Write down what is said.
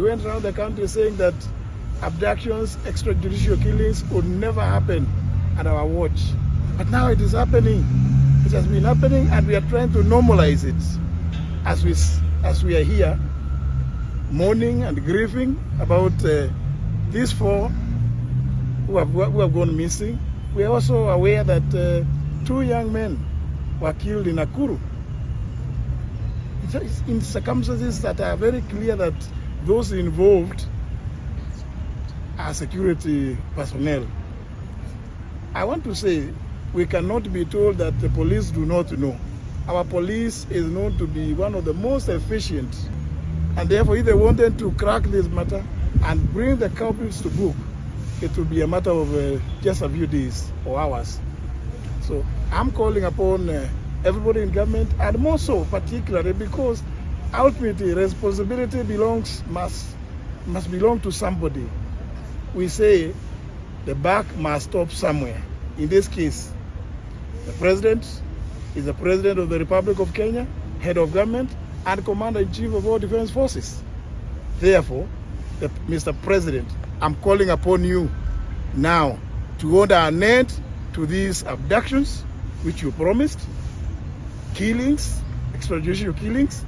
went around the country saying that abductions, extrajudicial killings would never happen at our watch. But now it is happening. It has been happening, and we are trying to normalize it as we are here mourning and grieving about these 4 who have gone missing. We are also aware that 2 young men were killed in Nakuru. It's in circumstances that are very clear that those involved are security personnel. I want to say we cannot be told that the police do not know. Our police is known to be one of the most efficient, and therefore if they wanted to crack this matter and bring the culprits to book, it will be a matter of just a few days or hours. So I'm calling upon everybody in government, and more so particularly because ultimately responsibility must belong to somebody. We say the buck must stop somewhere. In this case, the president is the president of the Republic of Kenya, head of government, and commander-in-chief of all defense forces. Therefore, Mr. President, I'm calling upon you now to order an end to these abductions, which you promised, killings, extrajudicial killings,